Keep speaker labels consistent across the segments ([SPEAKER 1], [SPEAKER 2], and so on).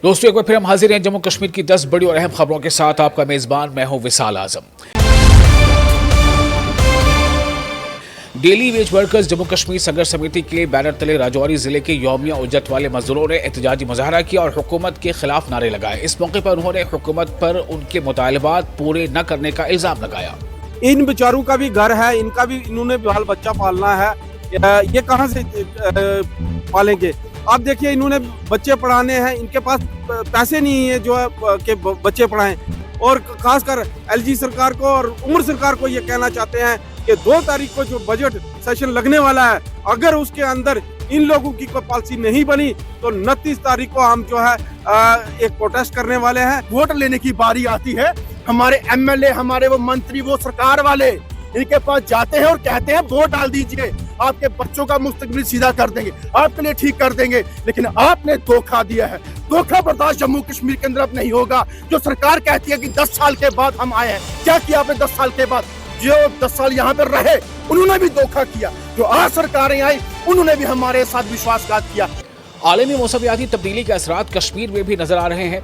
[SPEAKER 1] दोस्तों एक बार फिर हम हाजिर हैं जम्मू कश्मीर की 10 बड़ी और अहम खबरों के साथ। आपका मेजबान मैं हूं Vishal Azam. Daily wage workers Jammu Kashmir Sangharsh Samiti के बैनर तले राजौरी जिले के यौमिया उज्जत वाले मजदूरों ने एहतजाजी मुजाहरा किया और हुकूमत के खिलाफ नारे लगाए। इस मौके पर उन्होंने हुकूमत पर उनके मुतालबात पूरे न करने का इल्जाम लगाया।
[SPEAKER 2] इन बेचारों का भी घर है, इनका भी इन्होंने बाल बच्चा पालना है, ये कहां से पालेंगे? आप देखिए इन्होंने बच्चे पढ़ाने हैं, इनके पास पैसे नहीं है जो है कि बच्चे पढ़ाएं। और खासकर एलजी सरकार को और उमर सरकार को ये कहना चाहते हैं कि 2 तारीख को जो बजट सेशन लगने वाला है, अगर उसके अंदर इन लोगों की कोई पॉलिसी नहीं बनी तो 29 तारीख को हम जो है एक प्रोटेस्ट करने वाले हैं।
[SPEAKER 3] वोट लेने की बारी आती है, हमारे एमएलए, हमारे वो मंत्री, वो सरकार वाले इनके पास जाते हैं और कहते हैं वोट डाल दीजिए, आपके बच्चों का मुस्तकबिल सीधा कर देंगे, आपके लिए ठीक कर देंगे। लेकिन आपने धोखा दिया है। धोखा बर्दाश्त जम्मू कश्मीर के अंदर अब नहीं होगा। जो सरकार कहती है कि 10 साल के बाद हम आए हैं, क्या किया आपने 10 साल के बाद? जो 10 साल यहाँ पर रहे उन्होंने भी धोखा किया। जो आज सरकारें आई उन्होंने भी हमारे साथ विश्वासघात किया।
[SPEAKER 1] आलमी मौसमियाती तब्दीली के असरात कश्मीर में भी नजर आ रहे हैं।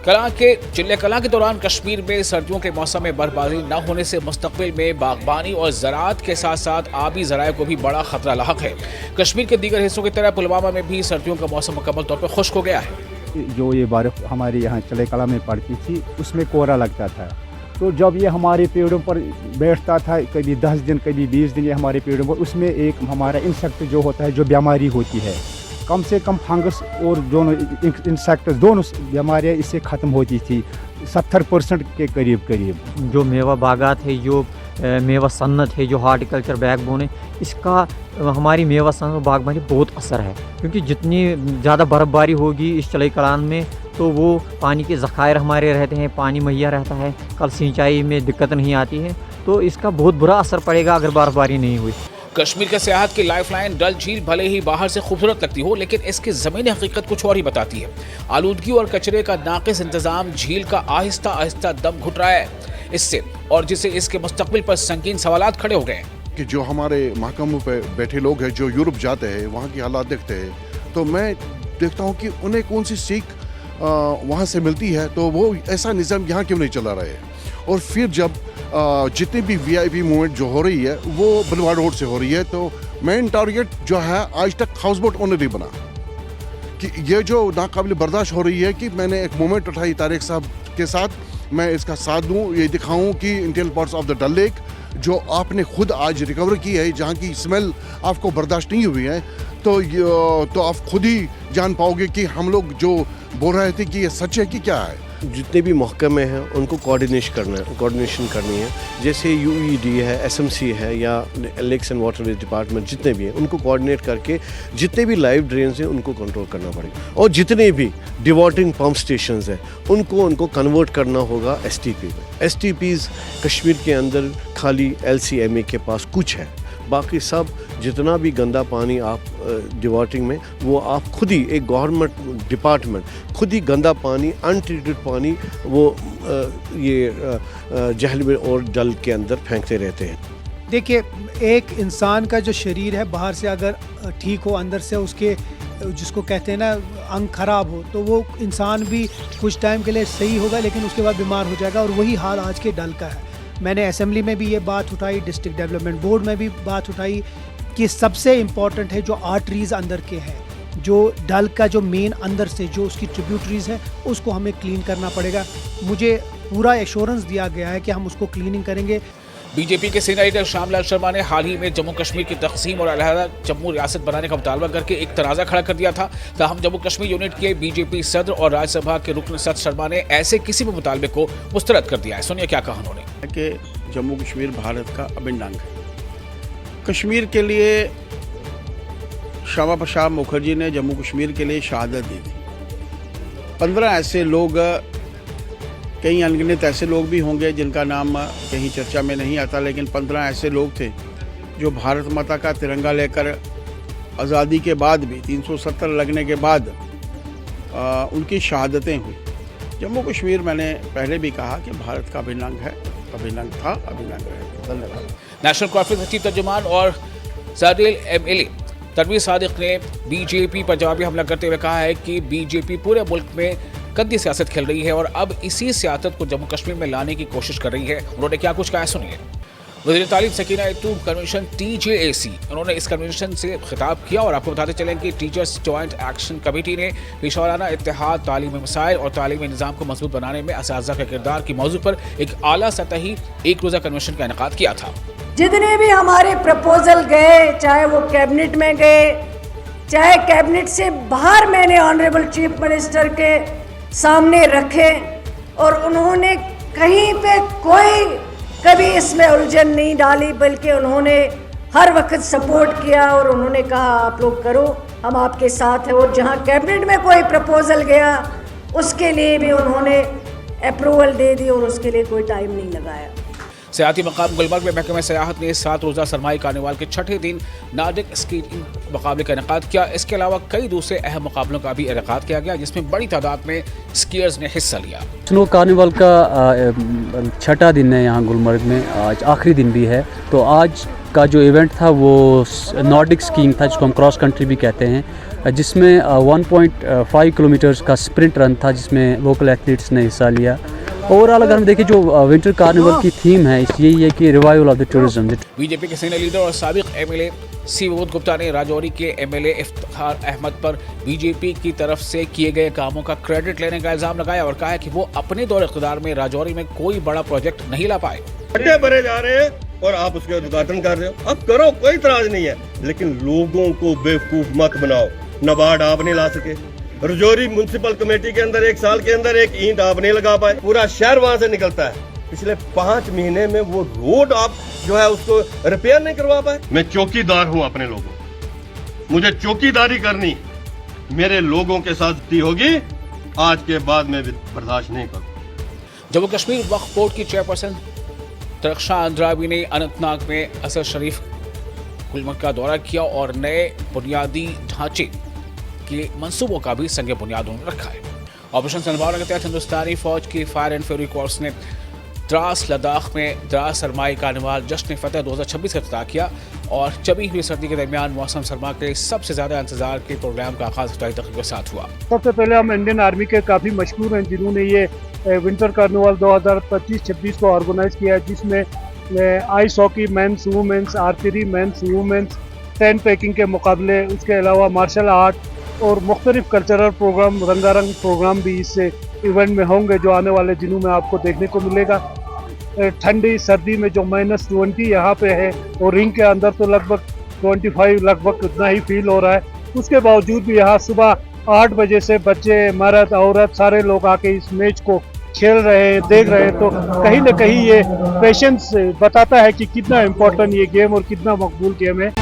[SPEAKER 1] चिल्ले कलां के दौरान कश्मीर में सर्दियों के मौसम में बर्फबारी न होने से मुस्तकबिल में बागबानी और ज़राअत के साथ साथ आबी ज़राए को भी बड़ा खतरा लाहक है। कश्मीर के दीगर हिस्सों की तरह पुलवामा में भी सर्दियों का मौसम मुकम्मल तौर पर खुश्क हो गया है।
[SPEAKER 4] जो ये बर्फ़ हमारे यहाँ चिल्ले कलां में पड़ती थी उसमें कोहरा लगता था, तो जब ये हमारे पेड़ों पर बैठता था कभी 10 दिन कभी 20 दिन ये हमारे पेड़ों पर, उसमें एक हमारा इंसेक्ट जो होता है, जो बीमारी होती है, कम से कम फंगस और दोनों इंसेक्ट दोनों बीमारियाँ इससे ख़त्म होती थी 70% के करीब।
[SPEAKER 5] जो मेवा बागात है, जो मेवा सन्नत है, जो हार्टिकल्चर बैकबोन है, इसका हमारी मेवा सन्नत बागबानी बहुत असर है। क्योंकि जितनी ज़्यादा बर्फबारी होगी इस चलाई कलान में तो वो पानी के ज़खायर हमारे रहते हैं, पानी मुहैया रहता है, कल सिंचाई में दिक्कत नहीं आती है, तो इसका बहुत बुरा असर पड़ेगा अगर बर्फबारी नहीं हुई।
[SPEAKER 1] कश्मीर के सियाहत की लाइफलाइन डल झील भले ही बाहर से खूबसूरत लगती हो, लेकिन इसकी ज़मीनी हकीकत कुछ और ही बताती है। आलूदगी और कचरे का नाक़िस इंतज़ाम झील का आहिस्ता आहिस्ता दम घुट रहा है इससे, और जिससे इसके मुस्तकबिल पर संगीन सवालात खड़े हो गए हैं।
[SPEAKER 6] कि जो हमारे महकमों पे बैठे लोग हैं जो यूरोप जाते हैं, वहाँ की हालात देखते हैं, तो मैं देखता हूँ कि उन्हें कौन सी सीख वहाँ से मिलती है, तो वो ऐसा निज़ाम यहाँ क्यों नहीं चला रहे हैं। और फिर जब जितनी भी वीआईपी मूवमेंट जो हो रही है वो बुलवाड रोड से हो रही है, तो मेन टारगेट जो है आज तक हाउस बोट ओनर नहीं बना। कि ये जो नाकाबिल बर्दाश्त हो रही है कि मैंने एक मूवमेंट उठाई तारिक साहब के साथ, मैं इसका साथ दूँ, ये दिखाऊँ कि interior parts of the Dal lake जो आपने खुद आज रिकवर की है, जहाँ की स्मेल आपको बर्दाश्त नहीं हुई है, तो आप खुद ही जान पाओगे कि हम लोग जो बोल रहे थे कि ये सच है कि क्या है।
[SPEAKER 7] जितने भी महकमे हैं उनको कोऑर्डिनेशन करनी है। जैसे यूईडी है, एसएमसी है, या लेक्स एंड वाटरवेज डिपार्टमेंट, जितने भी हैं उनको कोऑर्डिनेट करके जितने भी लाइव ड्रेन्स हैं उनको कंट्रोल करना पड़ेगा। और जितने भी डिवॉटरिंग पंप स्टेशंस हैं उनको कन्वर्ट करना होगा एसटीपी में। एसटीपीज़ कश्मीर के अंदर खाली एलसीएमए के पास कुछ है, बाकी सब जितना भी गंदा पानी आप डिवॉटरिंग में, वो आप खुद ही एक गवर्नमेंट डिपार्टमेंट खुद ही गंदा पानी, अनट्रीटेड पानी वो ये जहल में और डल के अंदर फेंकते रहते हैं।
[SPEAKER 8] देखिए, एक इंसान का जो शरीर है बाहर से अगर ठीक हो, अंदर से उसके जिसको कहते हैं ना अंग खराब हो, तो वो इंसान भी कुछ टाइम के लिए सही होगा लेकिन उसके बाद बीमार हो जाएगा। और वही हाल आज के डल का है। मैंने असेंबली में भी ये बात उठाई, डिस्ट्रिक्ट डेवलपमेंट बोर्ड में भी बात उठाई कि सबसे इम्पॉर्टेंट है जो आर्टरीज़ अंदर के हैं, जो डल का जो मेन अंदर से जो उसकी ट्रिब्यूटरीज़ है उसको हमें क्लीन करना पड़ेगा। मुझे पूरा एश्योरेंस दिया गया है कि हम उसको क्लीनिंग करेंगे।
[SPEAKER 1] बीजेपी के सीनियर लीडर श्यामलाल शर्मा ने हाल ही में जम्मू कश्मीर की तकसीम और अलहदा जम्मू रियासत बनाने का मुतालबा करके एक तनाज़ा खड़ा कर दिया था। ताहम जम्मू कश्मीर यूनिट के बीजेपी सदर और राज्यसभा के रुकन सत शर्मा ने ऐसे किसी भी मुतालबे को मुस्तरद कर दिया है। सुनिए क्या कहा उन्होंने।
[SPEAKER 2] कि जम्मू कश्मीर भारत का अभिन्न अंग है। कश्मीर के लिए श्यामा प्रसाद मुखर्जी ने जम्मू कश्मीर के लिए शहादत दी थी। 15 ऐसे लोग, कई अनगिनत ऐसे लोग भी होंगे जिनका नाम कहीं चर्चा में नहीं आता, लेकिन 15 ऐसे लोग थे जो भारत माता का तिरंगा लेकर आज़ादी के बाद भी 370 लगने के बाद उनकी शहादतें हुई। जम्मू कश्मीर, मैंने पहले भी कहा कि भारत का अभिन्न अंग है, अभिन्न अंग था, अभिन्न अंग रहेगा। धन्यवाद।
[SPEAKER 1] नेशनल कॉन्फ्रेंस के चीफ तर्जुमान और सादिल एमएलए तनवीर सादिक ने बीजेपी पर जवाबी हमला करते हुए कहा है कि बीजेपी पूरे मुल्क में गंदी सियासत खेल रही है और अब इसी सियासत को जम्मू कश्मीर में लाने की कोशिश कर रही है। उन्होंने क्या कुछ कहा, सुनिए। वज़ीर तालीम सकीना यतूब कन्वेंशन TJAC, उन्होंने इस कन्वेंशन से खिताब किया और आपको बताते चलें कि टीचर्स जॉइंट एक्शन कमेटी ने पेशवाराना इत्तेहाद, तालीमी मसाइल और तालीमी निज़ाम को मजबूत बनाने में असातिज़ा के किरदार की मौजू पर एक आला सतही एक रोज़ा कन्वेंशन का इनेकाद किया था।
[SPEAKER 9] जितने भी हमारे प्रपोजल गए, चाहे वो कैबिनेट में गए, चाहे कैबिनेट से बाहर, मैंने ऑनरेबल चीफ मिनिस्टर के सामने रखे और उन्होंने कहीं पे कोई कभी इसमें उलझन नहीं डाली, बल्कि उन्होंने हर वक्त सपोर्ट किया और उन्होंने कहा आप लोग करो, हम आपके साथ हैं। और जहां कैबिनेट में कोई प्रपोजल गया उसके लिए भी उन्होंने अप्रूवल दे दी और उसके लिए कोई टाइम नहीं लगाया।
[SPEAKER 1] सियाती मकाम गुलमर्ग में महकमा सयाहत ने 7 रोज़ा सरमाई कार्निवाल के छठे दिन नादिक स्कीइंग मुकाबले का इनेकाद किया। इसके अलावा कई दूसरे अहम मुकाबलों का भी इनेकाद किया गया, जिसमें बड़ी तादाद में स्कीयर्स ने हिस्सा लिया।
[SPEAKER 10] स्नो कार्निवाल का छठा दिन है यहाँ गुलमर्ग में, आज आखिरी दिन भी है। तो आज का जो इवेंट था वो नॉर्डिक स्कीइंग था, जिसको हम क्रॉस कंट्री भी कहते हैं, जिसमें 1.5 किलोमीटर्स का स्प्रिंट रन था, जिसमें लोकल एथलीट्स ने हिस्सा लिया। ओवरऑल अगर हम देखें जो विंटर कार्निवल की थीम है यही है कि revival of the tourism.
[SPEAKER 1] BJP के सीनियर लीडर और साबिक MLA सी विनोद गुप्ता ने राजौरी के MLA इफ्तिखार अहमद पर बीजेपी की तरफ से किए गए कामों का क्रेडिट लेने का इल्जाम लगाया और कहा है कि वो अपने दौर इख्तिदार में राजौरी में कोई बड़ा प्रोजेक्ट नहीं ला पाए।
[SPEAKER 11] गड्ढे भरे जा रहे हैं और आप उसके उद्घाटन कर रहे हो, अब करो, कोई इतराज नहीं है, लेकिन लोगों को बेवकूफ मत बनाओ। नाबार्ड आप नहीं ला सके, राजौरी म्युनिसिपल कमेटी के अंदर 1 साल के अंदर एक ईंट आप नहीं लगा पाए, पूरा शहर वहां से निकलता है। पिछले 5 महीने में वो रोड आप जो है उसको रिपेयर नहीं करवा पाए। मैं चौकीदार हूं अपने लोगों, मुझे चौकीदारी करनी, मेरे लोगों के साथ दी होगी, आज के बाद मैं बर्दाश्त नहीं करूं।
[SPEAKER 1] जम्मू कश्मीर वक्फ बोर्ड की चेयरपर्सन तरक्षा अंद्राबी ने अनंतनाग में असर शरीफ गुलमर्ग का दौरा किया और नए बुनियादी ढांचे के मंसूबों का भी संग बुनियाद रखा है। ऑपरेशन सनबारा के तहत हिंदुस्तानी फौज की फायर एंड फ्यूरी कोर्स ने द्रास लद्दाख में द्रास सरमाई कार्निवाल जश्न फतेह 2026 का इफ्तिताह किया और चबी हुई सर्दी के दरमियान मौसम सरमा के सबसे ज़्यादा इंतजार के प्रोग्राम का आगाज इफ्तिताही तकरीब के साथ हुआ।
[SPEAKER 12] सबसे पहले हम इंडियन आर्मी के काफ़ी मशहूर हैं जिन्होंने ये विंटर कार्निवाल 2025-26 को ऑर्गेनाइज किया, जिसमें ice hockey men's women's, archery men's women's, tent packing के मुकाबले, उसके अलावा मार्शल आर्ट और मुख्तलिफ कल्चरल प्रोग्राम, रंगारंग प्रोग्राम भी इस इवेंट में होंगे जो आने वाले दिनों में आपको देखने को मिलेगा। ठंडी सर्दी में जो -20 यहाँ पे है और रिंग के अंदर तो लगभग 25 लगभग उतना ही फील हो रहा है, उसके बावजूद भी यहाँ सुबह 8 बजे से बच्चे, मर्द, औरत सारे लोग आके इस मैच को खेल रहे हैं, देख रहे हैं। तो कहीं ना कहीं ये पेशेंस बताता है कि कितना इम्पोर्टेंट ये गेम और कितना मकबूल गेम है।